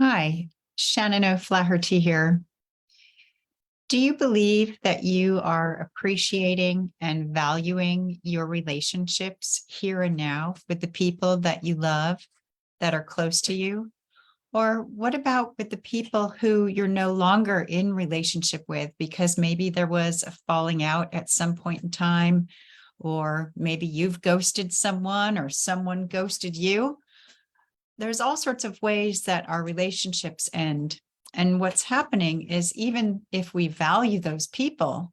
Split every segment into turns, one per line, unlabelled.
Hi, Shannon O'Flaherty here. Do you believe that you are appreciating and valuing your relationships here and now with the people that you love that are close to you? Or what about with the people who you're no longer in relationship with because maybe there was a falling out at some point in time, or maybe you've ghosted someone or someone ghosted you? There's all sorts of ways that our relationships end. And what's happening is even if we value those people,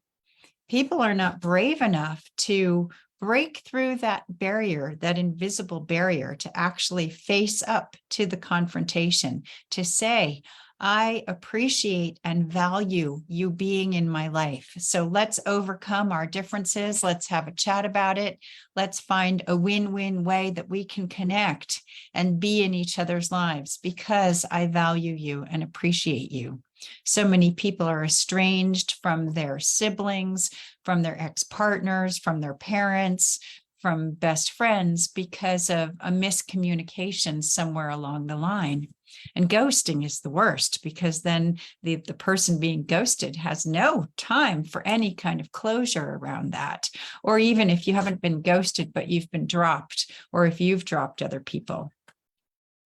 people are not brave enough to break through that barrier, that invisible barrier, to actually face up to the confrontation, to say, I appreciate and value you being in my life. So let's overcome our differences. Let's have a chat about it. Let's find a win-win way that we can connect and be in each other's lives because I value you and appreciate you. So many people are estranged from their siblings, from their ex-partners, from their parents, from best friends because of a miscommunication somewhere along the line. And ghosting is the worst because then the person being ghosted has no time for any kind of closure around that. Or even if you haven't been ghosted, but you've been dropped, or if you've dropped other people.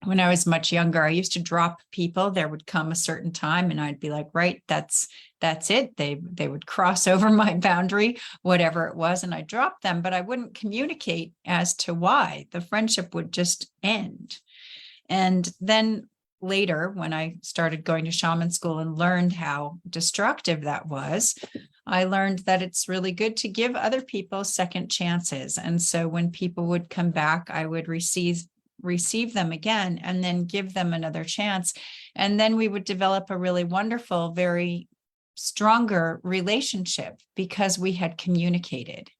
When I was much younger, I used to drop people. There would come a certain time and I'd be like, right, that's it. They would cross over my boundary, whatever it was, and I dropped them, but I wouldn't communicate as to why. The friendship would just end. And then later, when I started going to shaman school and learned how destructive that was, I learned that it's really good to give other people second chances. And so when people would come back, I would receive them again and then give them another chance. And then we would develop a really wonderful, very stronger relationship because we had communicated.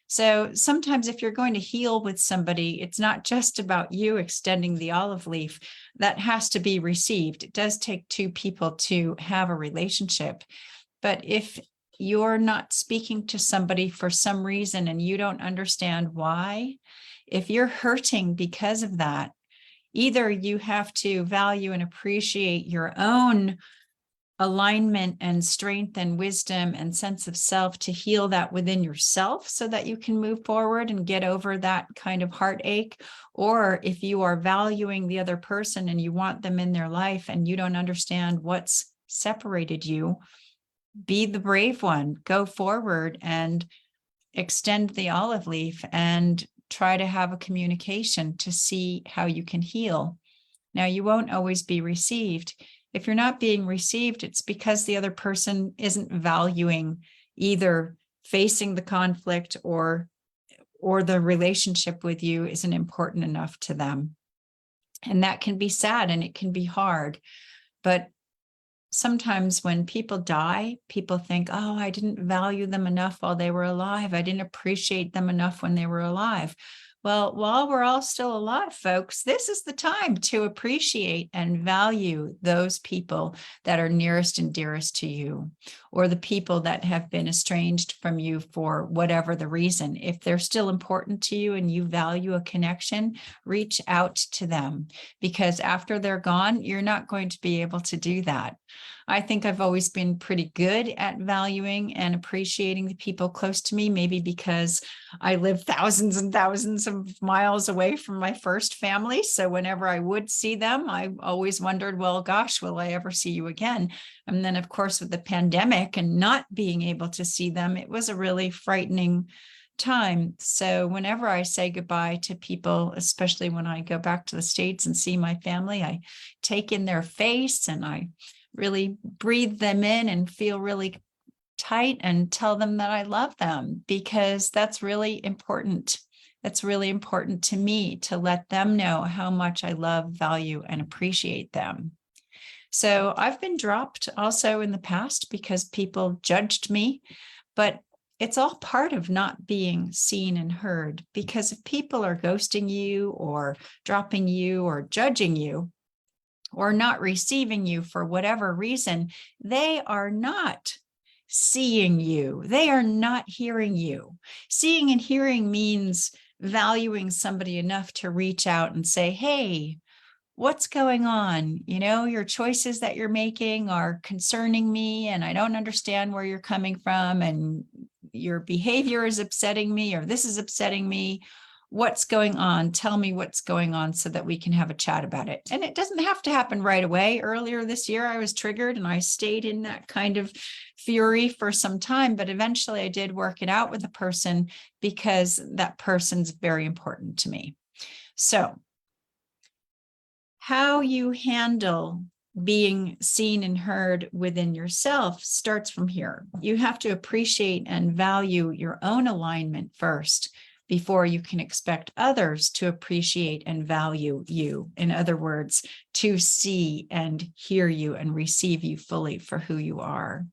So sometimes if you're going to heal with somebody, it's not just about you extending the olive leaf. That has to be received. It does take two people to have a relationship. But if you're not speaking to somebody for some reason and you don't understand why, if you're hurting because of that, either you have to value and appreciate your own alignment and strength and wisdom and sense of self to heal that within yourself so that you can move forward and get over that kind of heartache. Or if you are valuing the other person and you want them in their life and you don't understand what's separated you, be the brave one, go forward and extend the olive leaf and try to have a communication to see how you can heal. Now, you won't always be received. If you're not being received, it's because the other person isn't valuing either facing the conflict or the relationship with you isn't important enough to them. And that can be sad and it can be hard. But sometimes when people die, people think, oh, I didn't value them enough while they were alive. I didn't appreciate them enough when they were alive. Well, while we're all still alive, folks, this is the time to appreciate and value those people that are nearest and dearest to you, or the people that have been estranged from you for whatever the reason. If they're still important to you and you value a connection, reach out to them, because after they're gone, you're not going to be able to do that. I think I've always been pretty good at valuing and appreciating the people close to me, maybe because I live thousands and thousands of miles away from my first family. So whenever I would see them, I always wondered, well, gosh, will I ever see you again? And then, of course, with the pandemic and not being able to see them, it was a really frightening time. So whenever I say goodbye to people, especially when I go back to the States and see my family, I take in their face and I really breathe them in and feel really tight and tell them that I love them, because that's really important. It's really important to me to let them know how much I love, value, and appreciate them. So I've been dropped also in the past because people judged me, but it's all part of not being seen and heard, because if people are ghosting you or dropping you or judging you, or not receiving you for whatever reason, they are not seeing you. They are not hearing you. Seeing and hearing means valuing somebody enough to reach out and say, hey, what's going on? Your choices that you're making are concerning me, and I don't understand where you're coming from, and your behavior is upsetting me, or this is upsetting me. What's going on? Tell me what's going on so that we can have a chat about it. And it doesn't have to happen right away. Earlier this year, I was triggered and I stayed in that kind of fury for some time, but eventually I did work it out with a person because that person's very important to me. So, how you handle being seen and heard within yourself starts from here. You have to appreciate and value your own alignment first before you can expect others to appreciate and value you. In other words, to see and hear you and receive you fully for who you are.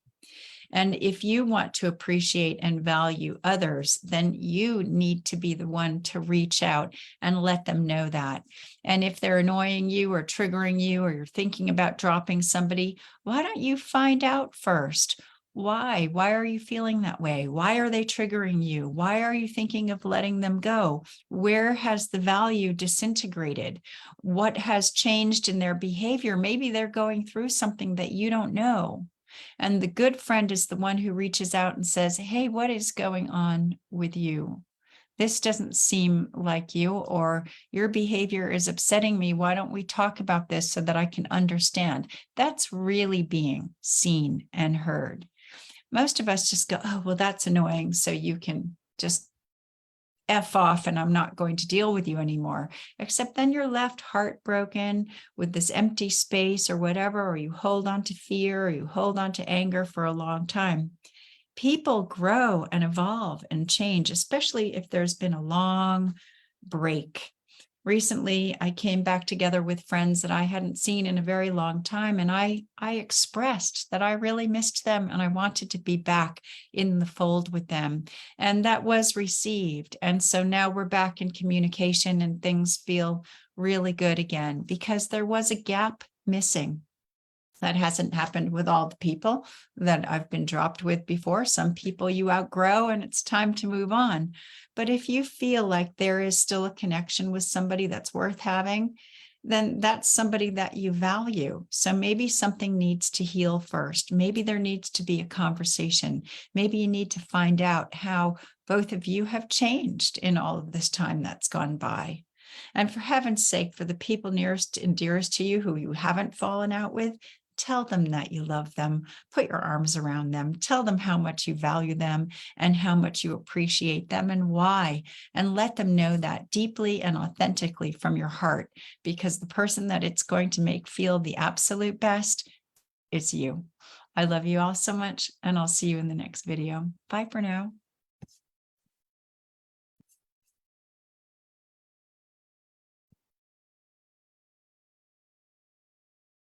And if you want to appreciate and value others, then you need to be the one to reach out and let them know that. And if they're annoying you or triggering you, or you're thinking about dropping somebody, why don't you find out first? Why? Why are you feeling that way? Why are they triggering you? Why are you thinking of letting them go? Where has the value disintegrated? What has changed in their behavior? Maybe they're going through something that you don't know. And the good friend is the one who reaches out and says, hey, what is going on with you? This doesn't seem like you, or your behavior is upsetting me. Why don't we talk about this so that I can understand? That's really being seen and heard. Most of us just go, oh, well, that's annoying. So you can just F off and I'm not going to deal with you anymore. Except then you're left heartbroken with this empty space or whatever, or you hold on to fear, or you hold on to anger for a long time. People grow and evolve and change, especially if there's been a long break. Recently, I came back together with friends that I hadn't seen in a very long time, and I expressed that I really missed them and I wanted to be back in the fold with them. And that was received. And so now we're back in communication and things feel really good again because there was a gap missing. That hasn't happened with all the people that I've been dropped with before. Some people you outgrow and it's time to move on. But if you feel like there is still a connection with somebody that's worth having, then that's somebody that you value. So maybe something needs to heal first. Maybe there needs to be a conversation. Maybe you need to find out how both of you have changed in all of this time that's gone by. And for heaven's sake, for the people nearest and dearest to you who you haven't fallen out with, tell them that you love them, put your arms around them, tell them how much you value them and how much you appreciate them and why, and let them know that deeply and authentically from your heart, because the person that it's going to make feel the absolute best is you. I love you all so much, and I'll see you in the next video. Bye for now.